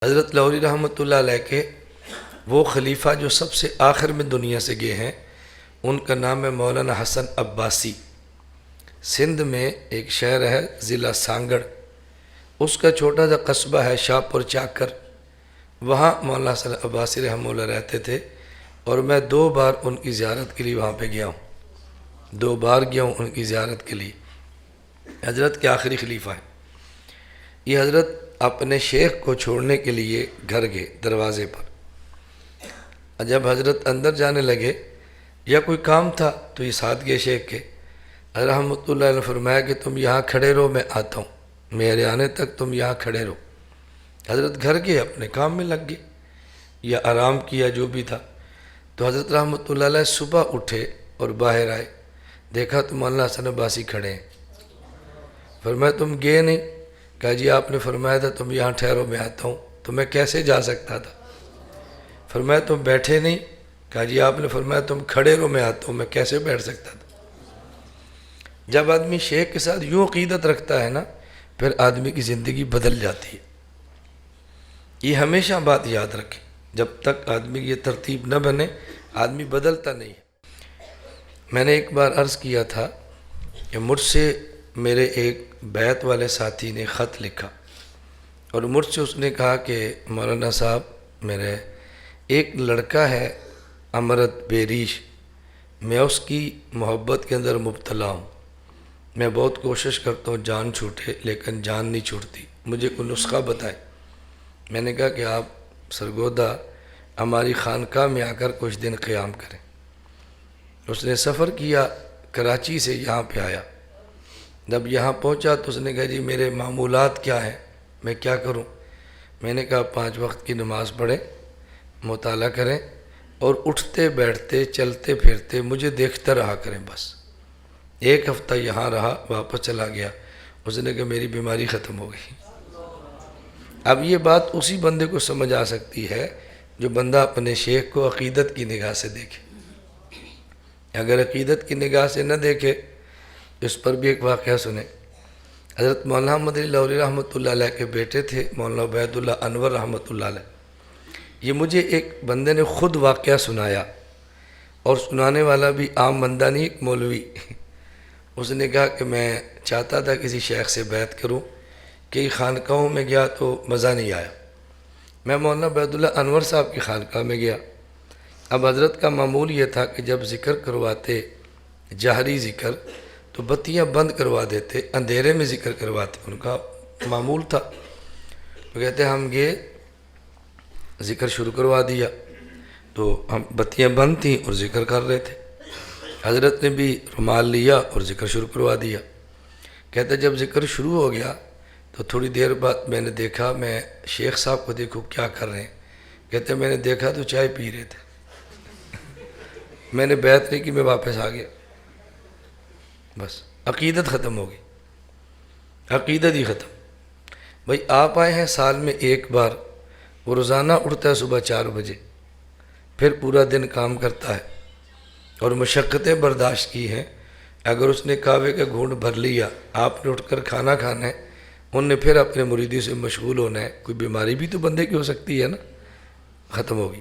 حضرت لاہوری رحمۃ اللہ علیہ کے وہ خلیفہ جو سب سے آخر میں دنیا سے گئے ہیں، ان کا نام ہے مولانا حسن عباسی۔ سندھ میں ایک شہر ہے ضلع سانگڑ، اس کا چھوٹا سا قصبہ ہے شاہپور چاکر، وہاں مولانا حسن عباسی رحمہ اللہ رہتے تھے، اور میں 2 بار ان کی زیارت کے لیے وہاں پہ گیا ہوں، 2 بار گیا ہوں ان کی زیارت کے لیے۔ حضرت کے آخری خلیفہ ہیں یہ۔ حضرت اپنے شیخ کو چھوڑنے کے لیے گھر گئے دروازے پر، جب حضرت اندر جانے لگے یا کوئی کام تھا تو یہ ساتھ گئے شیخ کے۔ حضرت رحمۃ اللہ علیہ نے فرمایا کہ تم یہاں کھڑے رہو، میں آتا ہوں، میرے آنے تک تم یہاں کھڑے رہو۔ حضرت گھر گئے، اپنے کام میں لگ گئے یا آرام کیا جو بھی تھا۔ تو حضرت رحمۃ اللہ علیہ صبح اٹھے اور باہر آئے، دیکھا تو مولانا حسن عباسی کھڑے ہیں۔ فرمایا تم گئے نہیں؟ کہا جی آپ نے فرمایا تھا تم یہاں ٹھہرو میں آتا ہوں، تو میں کیسے جا سکتا تھا؟ فرمایا تم بیٹھے نہیں؟ کہا جی آپ نے فرمایا تم کھڑے رہو میں آتا ہوں، میں کیسے بیٹھ سکتا تھا؟ جب آدمی شیخ کے ساتھ یوں عقیدت رکھتا ہے نا، پھر آدمی کی زندگی بدل جاتی ہے۔ یہ ہمیشہ بات یاد رکھیں، جب تک آدمی کی یہ ترتیب نہ بنے آدمی بدلتا نہیں ہے۔ میں نے ایک بار عرض کیا تھا کہ مجھ سے میرے ایک بیت والے ساتھی نے خط لکھا، اور مجھ سے اس نے کہا کہ مولانا صاحب میرے ایک لڑکا ہے امرت بیریش، میں اس کی محبت کے اندر مبتلا ہوں، میں بہت کوشش کرتا ہوں جان چھوٹے لیکن جان نہیں چھوٹتی، مجھے کوئی نسخہ بتائے۔ میں نے کہا کہ آپ سرگودا ہماری خانقاہ میں آ کر کچھ دن قیام کریں۔ اس نے سفر کیا، کراچی سے یہاں پہ آیا۔ جب یہاں پہنچا تو اس نے کہا جی میرے معمولات کیا ہیں، میں کیا کروں؟ میں نے کہا 5 وقت کی نماز پڑھیں، مطالعہ کریں، اور اٹھتے بیٹھتے چلتے پھرتے مجھے دیکھتا رہا کریں بس۔ 1 ہفتہ یہاں رہا، واپس چلا گیا۔ اس نے کہا میری بیماری ختم ہو گئی۔ اب یہ بات اسی بندے کو سمجھ آ سکتی ہے جو بندہ اپنے شیخ کو عقیدت کی نگاہ سے دیکھے۔ اگر عقیدت کی نگاہ سے نہ دیکھے، اس پر بھی ایک واقعہ سنیں۔ حضرت مولانا مدنی لاہوری رحمۃ اللہ علیہ کے بیٹے تھے مولانا عبید اللہ انور رحمۃ اللہ علیہ۔ یہ مجھے ایک بندے نے خود واقعہ سنایا، اور سنانے والا بھی عام بندہ نہیں، ایک مولوی۔ اس نے کہا کہ میں چاہتا تھا کسی شیخ سے بیعت کروں، کئی خانقاہوں میں گیا تو مزہ نہیں آیا۔ میں مولانا عبید اللہ انور صاحب کی خانقاہ میں گیا۔ اب حضرت کا معمول یہ تھا کہ جب ذکر کرواتے جہری ذکر تو بتیاں بند کروا دیتے، اندھیرے میں ذکر کرواتے، ان کا معمول تھا۔ تو کہتے ہم گئے، ذکر شروع کروا دیا، تو ہم بتیاں بند تھیں اور ذکر کر رہے تھے۔ حضرت نے بھی رومال لیا اور ذکر شروع کروا دیا۔ کہتے جب ذکر شروع ہو گیا تو تھوڑی دیر بعد میں نے دیکھا، میں شیخ صاحب کو دیکھو کیا کر رہے ہیں۔ کہتے میں نے دیکھا تو چائے پی رہے تھے، میں نے بیعت نہیں کی، میں واپس آ گیا۔ بس عقیدت ختم ہو گئی، عقیدت ہی ختم۔ بھائی آپ آئے ہیں سال میں 1 بار، وہ روزانہ اٹھتا ہے صبح 4 بجے، پھر پورا دن کام کرتا ہے اور مشقتیں برداشت کی ہیں۔ اگر اس نے کعوے کا گھونٹ بھر لیا، آپ نے اٹھ کر کھانا کھانا ہے، ان نے پھر اپنے مریدی سے مشغول ہونا ہے، کوئی بیماری بھی تو بندے کی ہو سکتی ہے نا، ختم ہوگی۔